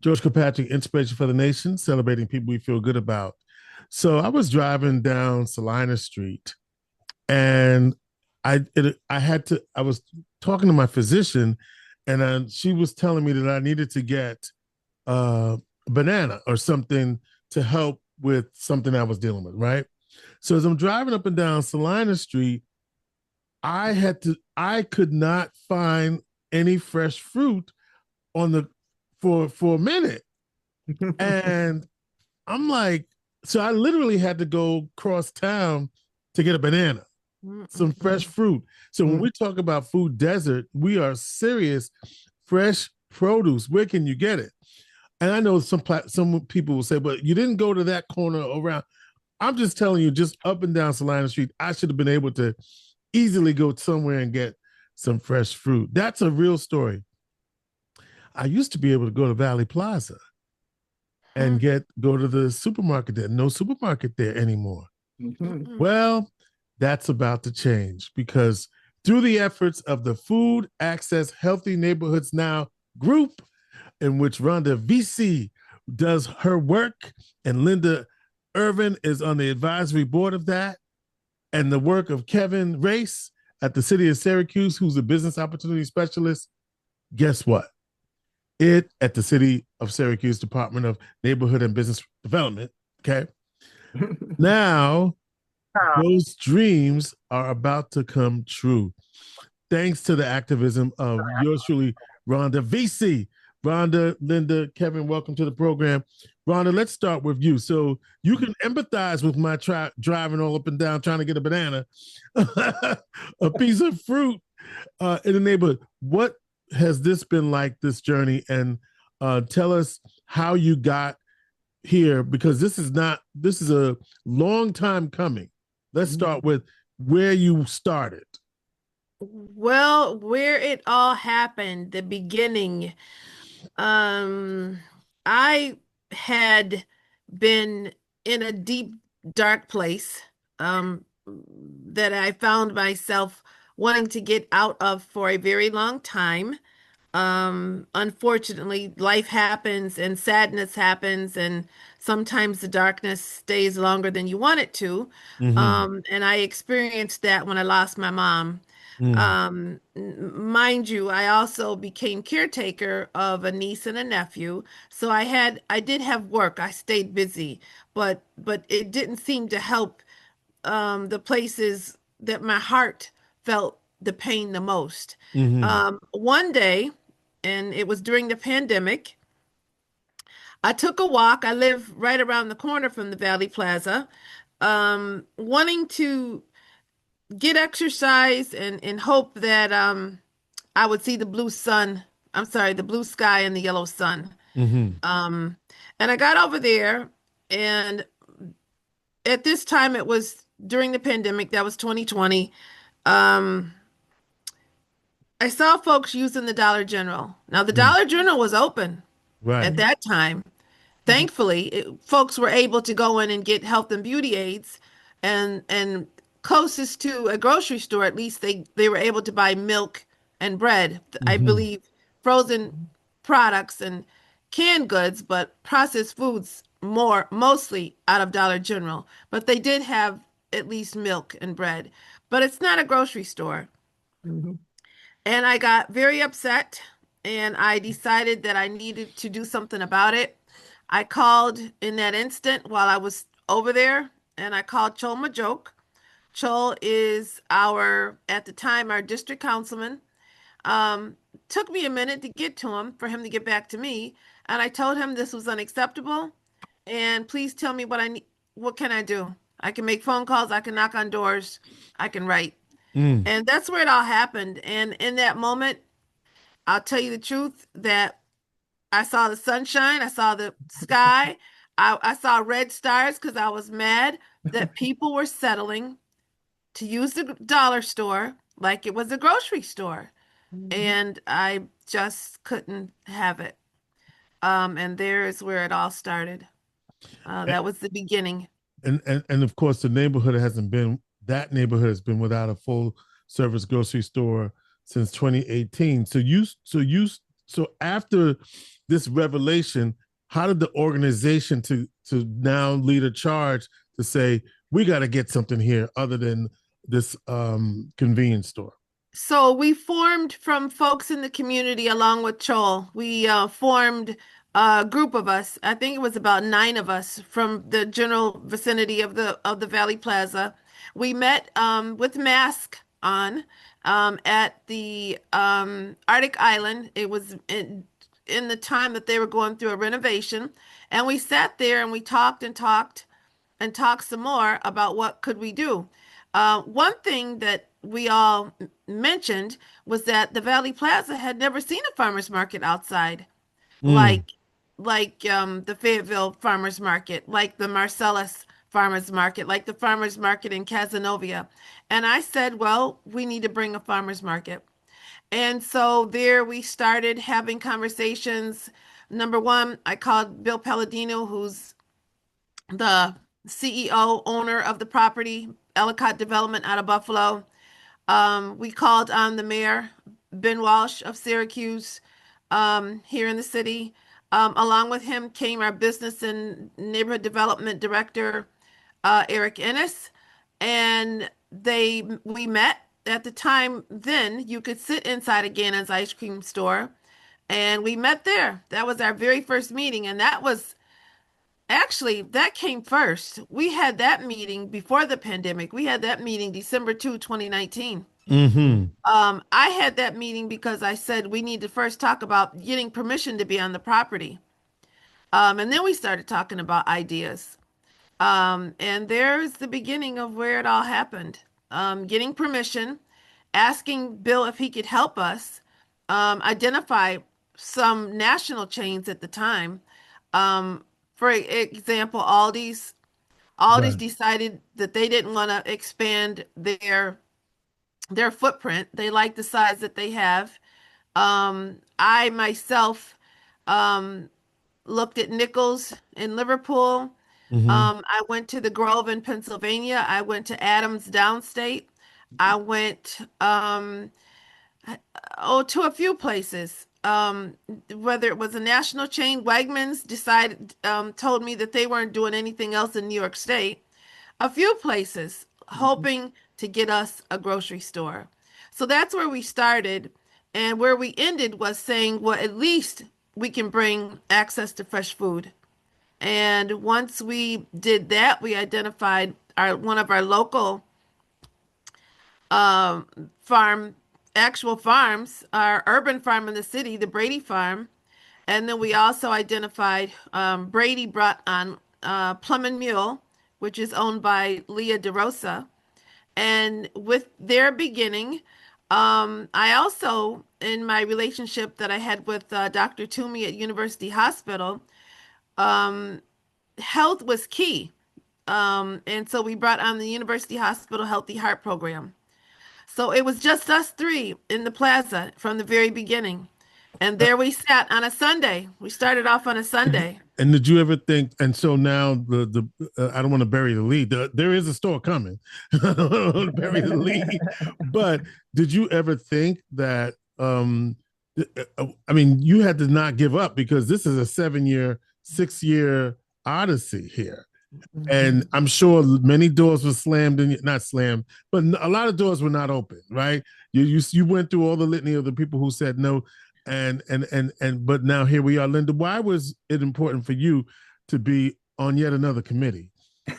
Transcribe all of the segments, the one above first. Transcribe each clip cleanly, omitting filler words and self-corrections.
George Kilpatrick, Inspiration for the Nation, celebrating people we feel good about. So I was driving down Salina Street, and I was talking to my physician, and she was telling me that I needed to get a banana or something to help with something I was dealing with, right? So as I'm driving up and down Salina Street, I could not find any fresh fruit on the for a minute. And I'm like, so I literally had to go cross town to get a banana, some fresh fruit. So when we talk about food desert, we are serious. Fresh produce, where can you get it? And I know some people will say, but you didn't go to that corner around. I'm just telling you, just up and down Salina Street, I should have been able to easily go somewhere and get some fresh fruit. That's a real story. I used to be able to go to Valley Plaza and go to the supermarket there. No supermarket there anymore. Well, that's about to change because through the efforts of the Food Access Healthy Neighborhoods Now group, in which Rhonda Vesey does her work, and Linda Irvin is on the advisory board of that, and the work of Kevin Race at the city of Syracuse, who's a business opportunity specialist. Guess what? It at the city of Syracuse Department of Neighborhood and Business Development, okay? Now, those dreams are about to come true. Thanks to the activism of yours truly, Rhonda Vesey. Rhonda, Linda, Kevin, welcome to the program. Rhonda, let's start with you. So you can empathize with my driving all up and down trying to get a banana, a piece of fruit in the neighborhood. What has this been like, this journey? And tell us how you got here, because this is a long time coming. Let's start with where you started. Well, where it all happened, the beginning. I had been in a deep, dark place that I found myself wanting to get out of for a very long time. Unfortunately, life happens and sadness happens, and sometimes the darkness stays longer than you want it to. And I experienced that when I lost my mom. Mind you, I also became caretaker of a niece and a nephew. So I did have work. I stayed busy, but it didn't seem to help the places that my heart felt the pain the most. One day, and it was during the pandemic, I took a walk. I live right around the corner from the Valley Plaza, wanting to get exercise and hope that I would see the blue sun. I'm sorry, the blue sky and the yellow sun. And I got over there, and at this time it was during the pandemic. That was 2020. I saw folks using the Dollar General. Now the Dollar General was open at that time. Thankfully, folks were able to go in and get health and beauty aids, and closest to a grocery store, at least they were able to buy milk and bread. I believe frozen products and canned goods, but processed foods mostly out of Dollar General. But they did have at least milk and bread. But it's not a grocery store. And I got very upset, and I decided that I needed to do something about it. I called in that instant while I was over there, and I called Chol Majoke. Chol is at the time, our district councilman. Took me a minute to get to him, for him to get back to me. And I told him this was unacceptable. And please tell me what can I do? I can make phone calls. I can knock on doors. I can write. And that's where it all happened. And in that moment, I'll tell you the truth that I saw the sunshine. I saw the sky. I saw red stars because I was mad that people were settling to use the dollar store like it was a grocery store. And I just couldn't have it. And there is where it all started. That was the beginning. And of course, that neighborhood has been without a full service grocery store since 2018. So you So after this revelation, how did the organization to now lead a charge to say we got to get something here other than this convenience store? So we formed from folks in the community along with Chol. We formed a group of us. I think it was about 9 of us from the general vicinity of the Valley Plaza. We met with mask on at the Arctic Island. It was in the time that they were going through a renovation, and we sat there and we talked and talked and talk some more about what could we do. One thing that we all mentioned was that the Valley Plaza had never seen a farmers market outside, Mm. like the Fayetteville Farmers Market, like the Marcellus Farmers Market, like the Farmers Market in Cazenovia. And I said, well, we need to bring a farmers market. And so there we started having conversations. Number one, I called Bill Palladino, who's the CEO, owner of the property, Ellicott Development out of Buffalo. We called on the mayor, Ben Walsh of Syracuse, here in the city. Along with him came our business and neighborhood development director, Eric Ennis, and we met at the time. Then you could sit inside of Gannon's ice cream store, and we met there. That was our very first meeting, and that was actually, that came first. We had that meeting before the pandemic. We had that meeting December 2019. Mm-hmm. I had that meeting because I said we need to first talk about getting permission to be on the property. And then we started talking about ideas. And there's the beginning of where it all happened. Getting permission, asking Bill if he could help us identify some national chains at the time. Um, for example, Aldi's Right. decided that they didn't want to expand their footprint. They like the size that they have. I myself um, looked at Nichols in Liverpool. Mm-hmm. I went to the Grove in Pennsylvania. I went to Adams downstate. I went to a few places. Whether it was a national chain, Wegmans told me that they weren't doing anything else in New York State. A few places hoping to get us a grocery store. So that's where we started. And where we ended was saying, well, at least we can bring access to fresh food. And once we did that, we identified one of our local um, farm, actual farms, our urban farm in the city, the Brady Farm. And then we also identified Brady brought on Plum and Mule, which is owned by Leah DeRosa. And with their beginning, I also, in my relationship that I had with Dr. Toomey at University Hospital, um, health was key. And so we brought on the University Hospital Healthy Heart Program. So it was just us 3 in the plaza from the very beginning. And there we sat on a Sunday. We started off on a Sunday. And did you ever think? And so now I don't want to bury the lead. There is a store coming. I don't want to bury the lead. But did you ever think that? I mean, you had to not give up because this is a 7-year, 6-year odyssey here. And I'm sure many doors were slammed and not slammed, but a lot of doors were not open, right? You went through all the litany of the people who said no, and but now here we are. Linda, why was it important for you to be on yet another committee? I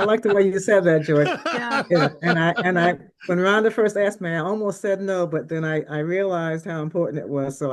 like the way you said that, George. Yeah. And I when Rhonda first asked me, I almost said no, but then I realized how important it was. So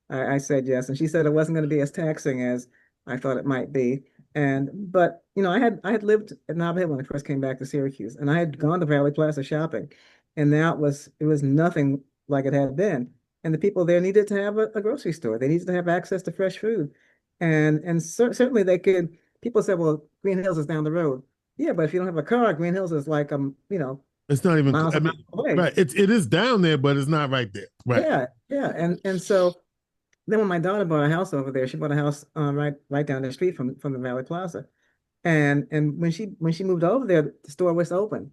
I said yes. And she said it wasn't going to be as taxing as I thought it might be. But I had lived in Nob Hill when I first came back to Syracuse, and I had gone to Valley Plaza shopping, and now it was nothing like it had been. And the people there needed to have a grocery store. They needed to have access to fresh food. And certainly they could. People said, well, Green Hills is down the road. Yeah, but if you don't have a car, Green Hills is like it's not even. miles I and mean, miles away. right? It is down there, but it's not right there. Right. Yeah. And so then when my daughter bought a house over there, she bought a house right down the street from the Valley Plaza. And when she moved over there, the store was open.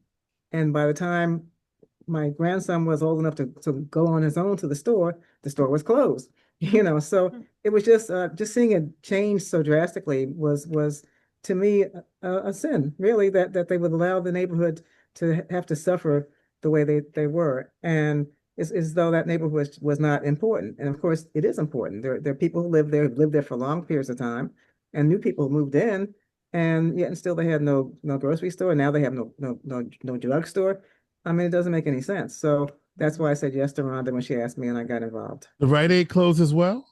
And by the time my grandson was old enough to go on his own to the store was closed. So it was just seeing it change so drastically was to me a sin, really, that they would allow the neighborhood to have to suffer the way they were. And it's as though that neighborhood was not important. And of course, it is important. There are people who lived there for long periods of time, and new people who moved in, and yet and still they had no grocery store. Now they have no drugstore. I mean, it doesn't make any sense. So that's why I said yes to Rhonda when she asked me, and I got involved. The Rite Aid closed as well?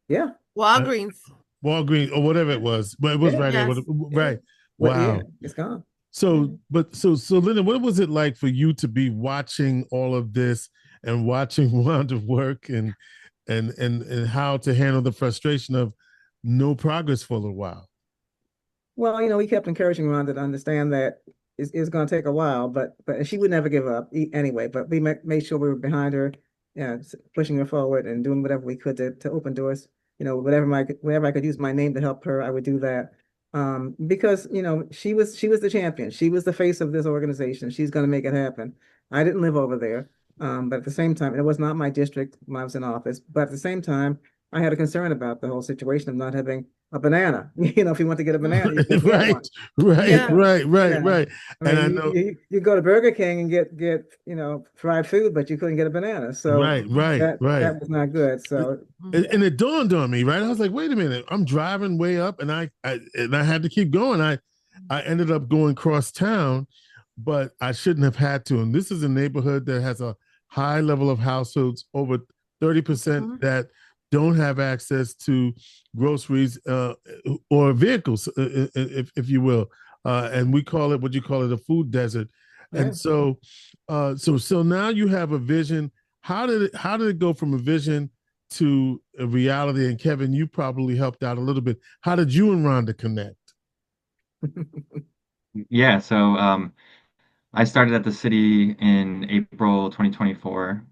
Yeah. Walgreens. Walgreens or whatever it was, but it was Rite Aid. Yes. Right. But Wow. yeah, it's gone. So Linda, what was it like for you to be watching all of this and watching Rhonda work and how to handle the frustration of no progress for a little while? Well, we kept encouraging Rhonda to understand that it's going to take a while, but she would never give up anyway. But we made sure we were behind her, pushing her forward and doing whatever we could to open doors. Wherever I could use my name to help her, I would do that. Because she was the champion. She was the face of this organization. She's going to make it happen. I didn't live over there, but at the same time, it was not my district when I was in office. But at the same time, I had a concern about the whole situation of not having a banana. If you want to get a banana, you can get one. Right. I mean, I know you go to Burger King and get fried food, but you couldn't get a banana. So that was not good. So and it dawned on me, right? I was like, wait a minute, I'm driving way up, and I had to keep going. I ended up going cross town, but I shouldn't have had to. And this is a neighborhood that has a high level of households, over 30% that don't have access to groceries or vehicles, if you will, and we call it a food desert. Yeah. And so now you have a vision. How did it go from a vision to a reality? And Kevin, you probably helped out a little bit. How did you and Rhonda connect? Yeah, so I started at the city in April 2024.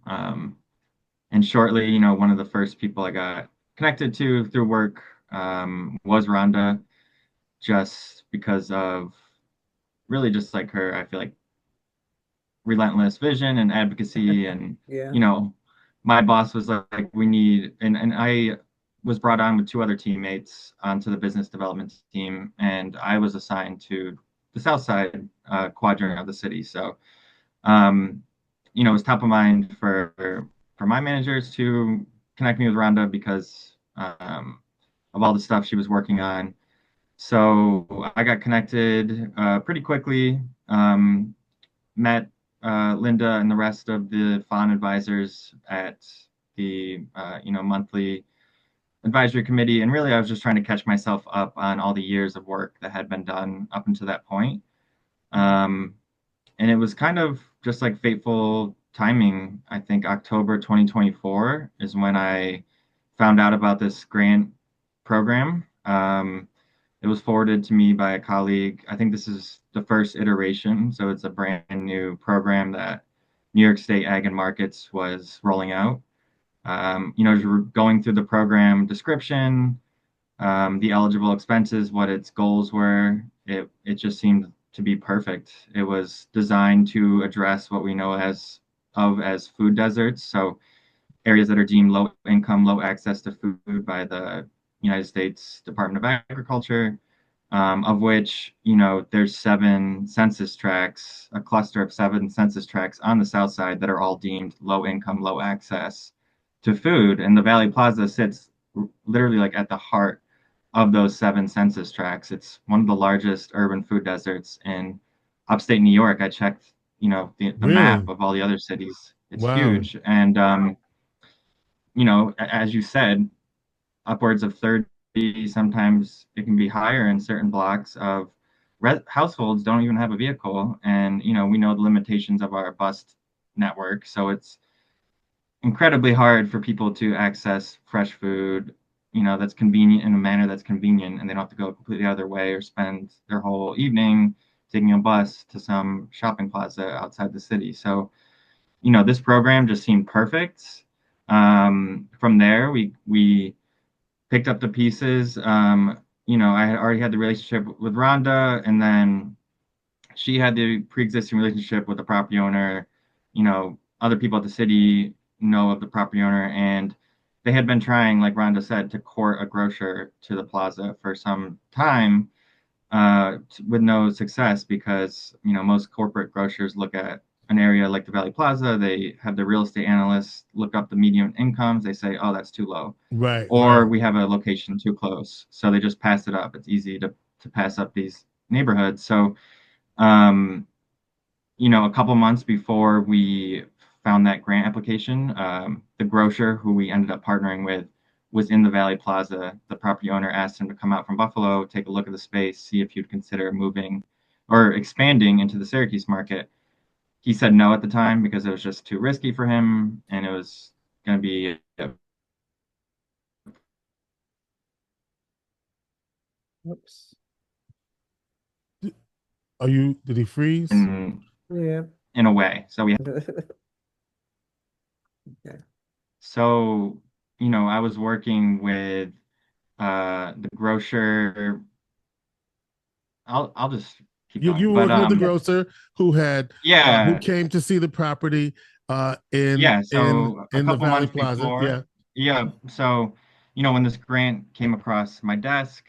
And shortly, one of the first people I got connected to through work was Rhonda, just because of really just like her, I feel like, relentless vision and advocacy. And, my boss was like, we need, and I was brought on with two other teammates onto the business development team, and I was assigned to the south side quadrant of the city. So, it was top of mind for my managers to connect me with Rhonda because of all the stuff she was working on. So I got connected pretty quickly, met Linda and the rest of the FON advisors at the monthly advisory committee. And really, I was just trying to catch myself up on all the years of work that had been done up until that point. And it was kind of just like fateful timing. I think October 2024 is when I found out about this grant program. It was forwarded to me by a colleague. I think this is the first iteration, so it's a brand new program that New York State Ag and Markets was rolling out. Going through the program description, the eligible expenses, what its goals were, it just seemed to be perfect. It was designed to address what we know as food deserts, so areas that are deemed low income, low access to food by the United States Department of Agriculture, of which there's 7 census tracts, a cluster of 7 census tracts on the south side that are all deemed low income, low access to food, and the Valley Plaza sits literally like at the heart of those 7 census tracts. It's one of the largest urban food deserts in upstate New York. I checked, the really? Map of all the other cities. It's huge. And, as you said, upwards of 30, sometimes it can be higher in certain blocks of households don't even have a vehicle. And, we know the limitations of our bus network. So it's incredibly hard for people to access fresh food, that's convenient in a manner that's convenient, and they don't have to go completely other way or spend their whole evening taking a bus to some shopping plaza outside the city. So, this program just seemed perfect. From there, we picked up the pieces. I had already had the relationship with Rhonda, and then she had the pre-existing relationship with the property owner. other people at the city know of the property owner, and they had been trying, like Rhonda said, to court a grocer to the plaza for some time, with no success, because most corporate grocers look at an area like the Valley Plaza, they have the real estate analysts look up the median incomes, they say, oh, that's too low, right, or right. we have a location too close, so they just pass it up. It's easy to pass up these neighborhoods. So a couple months before we found that grant application, the grocer who we ended up partnering with was in the Valley Plaza. The property owner asked him to come out from Buffalo, take a look at the space, see if he'd consider moving or expanding into the Syracuse market. He said no at the time because it was just too risky for him, and it was going to be Oops. Did he freeze? Yeah. in a way. So we Okay. So, I was working with the grocer. I'll just keep You going. were But working with the grocer who yeah, came to see the property in yeah. So a the couple Valley months Plaza. Yeah. before, yeah. So, when this grant came across my desk,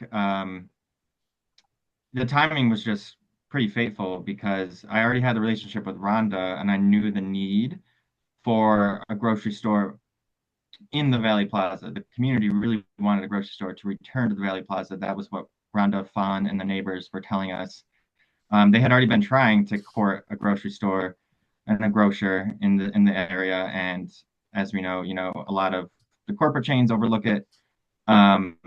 the timing was just pretty fateful because I already had the relationship with Rhonda, and I knew the need for a grocery store in the Valley Plaza. The community really wanted a grocery store to return to the Valley Plaza. That was what Rhonda Fawn and the neighbors were telling us. They had already been trying to court a grocery store and a grocer in the area, and as we know, a lot of the corporate chains overlook it. Um,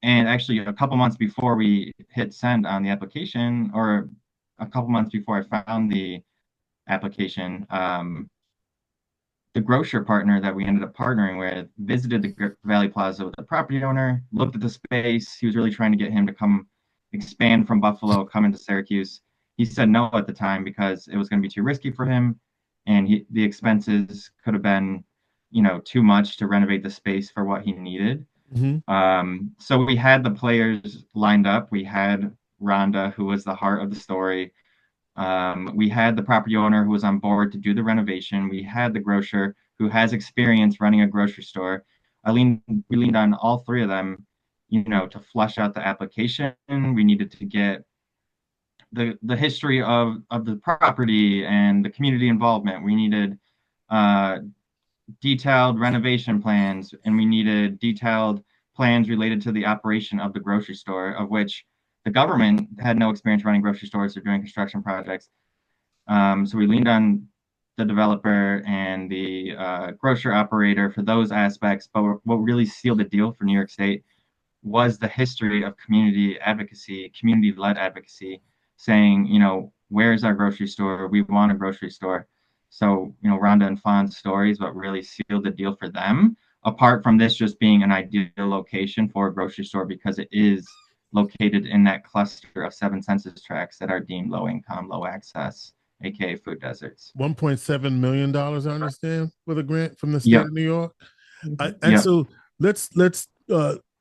and actually, a couple months before we hit send on the application, or a couple months before I found the application, the grocer partner that we ended up partnering with visited the Valley Plaza with the property owner, looked at the space. He was really trying to get him to come expand from Buffalo, come into Syracuse. He said no at the time because it was going to be too risky for him, and the expenses could have been, too much to renovate the space for what he needed. So we had the players lined up. We had Rhonda, who was the heart of the story. We had the property owner who was on board to do the renovation. We had the grocer who has experience running a grocery store. We leaned on all three of them, to flush out the application. We needed to get the history of the property and the community involvement. We needed detailed renovation plans, and we needed detailed plans related to the operation of the grocery store, of which the government had no experience running grocery stores or doing construction projects. So we leaned on the developer and the grocer operator for those aspects. But what really sealed the deal for New York State was the history of community advocacy, community-led advocacy, saying, where's our grocery store? We want a grocery store. So, Rhonda and Fawn's stories, what really sealed the deal for them, apart from this just being an ideal location for a grocery store, because it is located in that cluster of 7 census tracts that are deemed low income, low access, aka food deserts. $1.7 million, I understand, with a grant from the state Yep. of New York. And Yep. so let's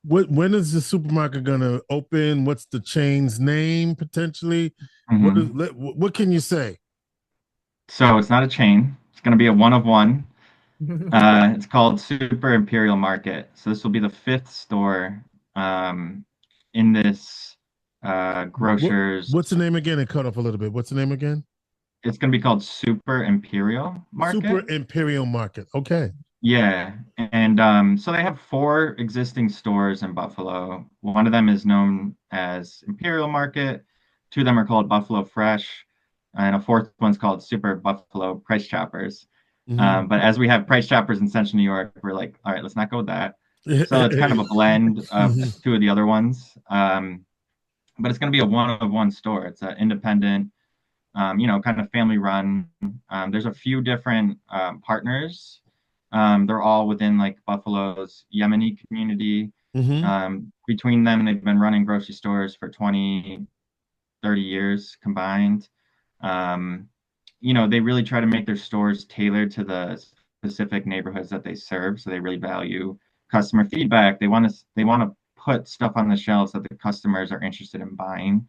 when is the supermarket gonna open? What's the chain's name potentially? What can you say? So it's not a chain. It's going to be a one of one. It's called Super Imperial Market. So this will be the 5th store in this grocer's. What's the name again? It cut off a little bit. What's the name again? It's going to be called Super Imperial Market. Super Imperial Market. Okay. Yeah. And so they have 4 existing stores in Buffalo. One of them is known as Imperial Market. 2 of them are called Buffalo Fresh. And a 4th one's called Super Buffalo Price Choppers. But as we have Price Choppers in Central New York, we're like, all right, let's not go with that. So it's kind of a blend of 2 of the other ones. But it's going to be a one of one store. It's an independent, kind of family run. There's a few different partners. They're all within like Buffalo's Yemeni community. Between them, they've been running grocery stores for 20, 30 years combined. They really try to make their stores tailored to the specific neighborhoods that they serve. So they really value customer feedback. They want to put stuff on the shelves that the customers are interested in buying.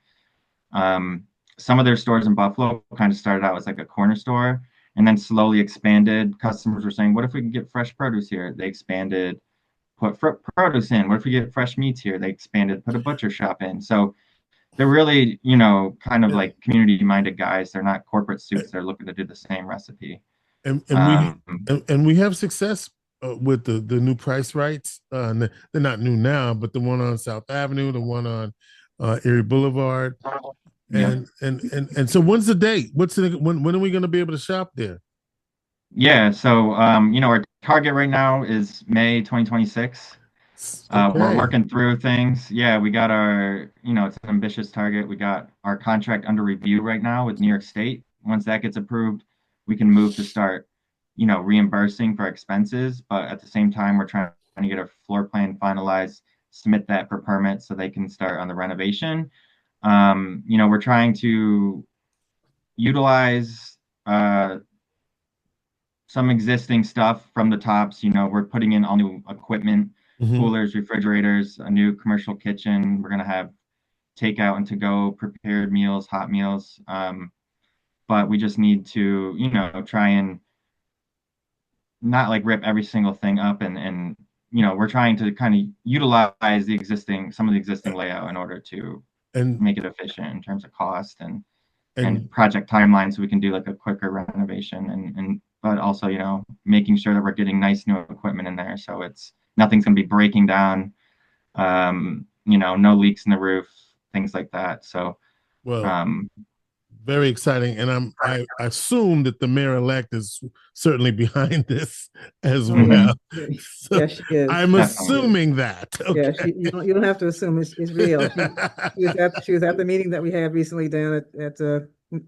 Some of their stores in Buffalo kind of started out as like a corner store, and then slowly expanded. Customers were saying, what if we can get fresh produce here? They expanded, put produce in. What if we get fresh meats here? They expanded, put a butcher shop in. So they're really, kind of like community-minded guys. They're not corporate suits. They're looking to do the same recipe. And we have success with the new price rights. They're not new now, but the one on South Avenue, the one on Erie Boulevard. And so when's the date? When are we going to be able to shop there? Yeah, so our target right now is May 2026. Okay. We're working through things. Yeah, we got our, it's an ambitious target. We got our contract under review right now with New York State. Once that gets approved, we can move to start, reimbursing for expenses. But at the same time, we're trying to get a floor plan finalized, submit that for permit so they can start on the renovation. We're trying to utilize some existing stuff from the tops. We're putting in all new equipment, coolers, refrigerators, a new commercial kitchen. We're going to have takeout and to-go prepared meals, hot meals. But we just need to, try and not like rip every single thing up and we're trying to kind of utilize some of the existing layout in order to make it efficient in terms of cost and project timelines, so we can do like a quicker renovation but also, making sure that we're getting nice new equipment in there. So nothing's going to be breaking down, no leaks in the roof, things like that. So, very exciting. And I assume that the mayor-elect is certainly behind this as well. So yes, she is. I'm assuming that. Okay. Yeah, you don't have to assume it's real. She was at the meeting that we had recently down at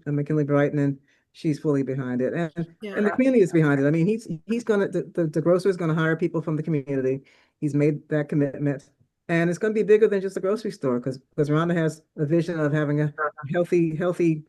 McKinley Brighton, and she's fully behind it. And the community is behind it. I mean, he's gonna the grocer is gonna hire people from the community. He's made that commitment. And it's going to be bigger than just a grocery store because Rhonda has a vision of having a healthy.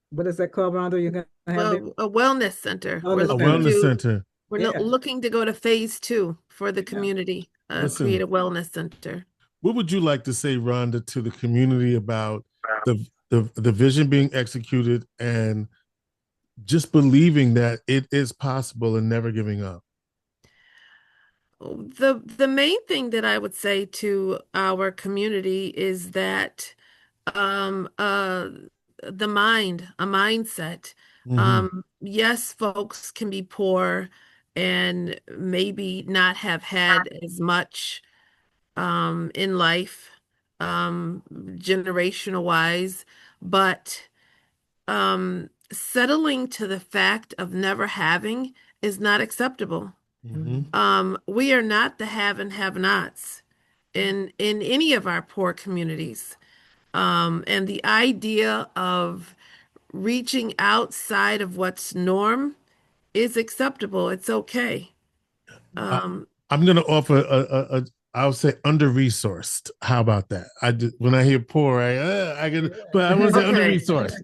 What is that called, Rhonda? You're going to have a wellness center. Wellness center. We're looking to go to phase 2 for the community. Create a wellness center. What would you like to say, Rhonda, to the community about the vision being executed and just believing that it is possible and never giving up? The main thing that I would say to our community is that a mindset. Yes, folks can be poor and maybe not have had as much in life, generational wise, but settling to the fact of never having is not acceptable. We are not the have and have nots in any of our poor communities. And the idea of reaching outside of what's norm is acceptable. It's okay. I'm going to offer I'll say under-resourced. How about that? When I hear poor, but I want to say under-resourced.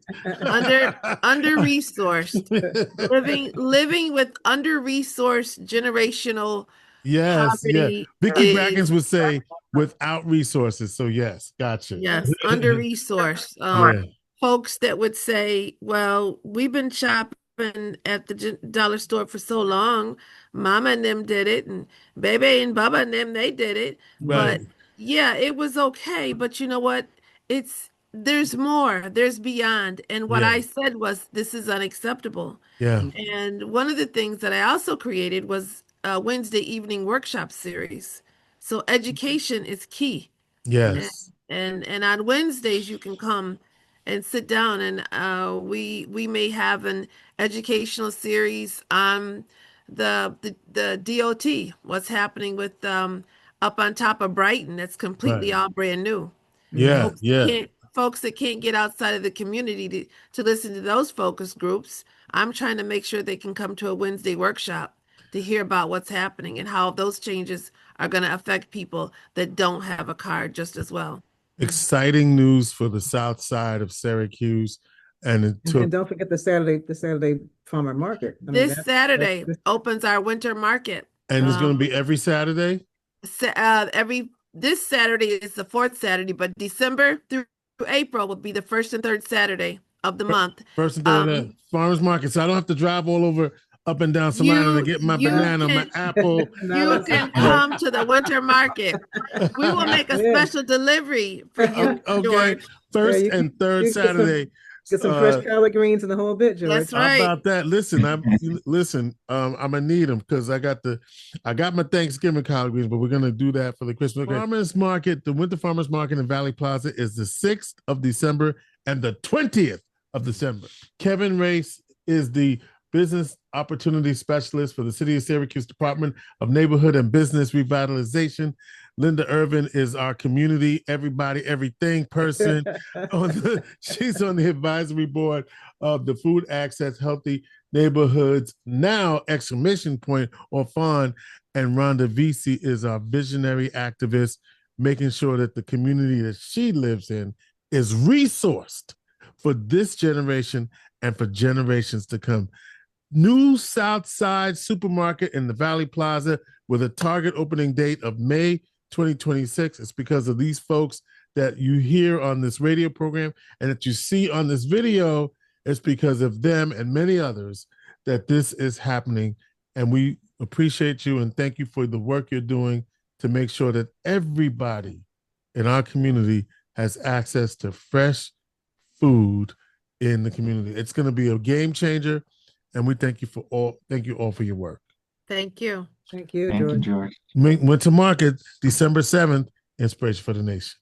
Under-resourced. living with under-resourced generational poverty. Vicky Brackens would say without resources. So yes, gotcha. Yes, under-resourced. Folks that would say, well, we've been shopping at the dollar store for so long. Mama and them did it, and Baby and Bubba and them, they did it. Right. But yeah, it was okay. But you know what? There's more. There's beyond. And what I said was, this is unacceptable. Yeah. And one of the things that I also created was a Wednesday evening workshop series. So education is key. Yes. And on Wednesdays you can come and sit down, and we may have an educational series on the DOT, what's happening with up on top of Brighton. That's completely all brand new. Yeah, Folks that can't get outside of the community to listen to those focus groups, I'm trying to make sure they can come to a Wednesday workshop to hear about what's happening and how those changes are going to affect people that don't have a car just as well. Exciting news for the south side of Syracuse. And don't forget the Saturday farmer market. This Saturday opens our winter market. And it's going to be every Saturday? This Saturday is the 4th Saturday, but December through April will be the 1st and 3rd Saturday of the month. First and third of farmers market. So I don't have to drive all over up and down Savannah to get my banana, my apple. You can come to the winter market. We will make a special delivery for you, George. First and third Saturday. Get some fresh collard greens and the whole bit, George. That's right. How about that? Listen, I'm gonna need them because I got my Thanksgiving collard greens, but we're gonna do that for the Christmas farmers market. The Winter Farmers Market in Valley Plaza is the 6th of December and the 20th of December. Kevin Race is the Business Opportunity Specialist for the City of Syracuse Department of Neighborhood and Business Revitalization. Linda Irvin is our community, everybody, everything person. She's on the advisory board of the Food Access Healthy Neighborhoods Now! Or FON. And Rhonda Vesey is our visionary activist, making sure that the community that she lives in is resourced for this generation and for generations to come. New Southside Supermarket in the Valley Plaza with a target opening date of May 2026. It's because of these folks that you hear on this radio program and that you see on this video. It's because of them and many others that this is happening. And we appreciate you and thank you for the work you're doing to make sure that everybody in our community has access to fresh food in the community. It's going to be a game changer. And we thank you all for your work. Thank you. Thank you, George. Winter Market, December 7th, Inspiration for the Nation.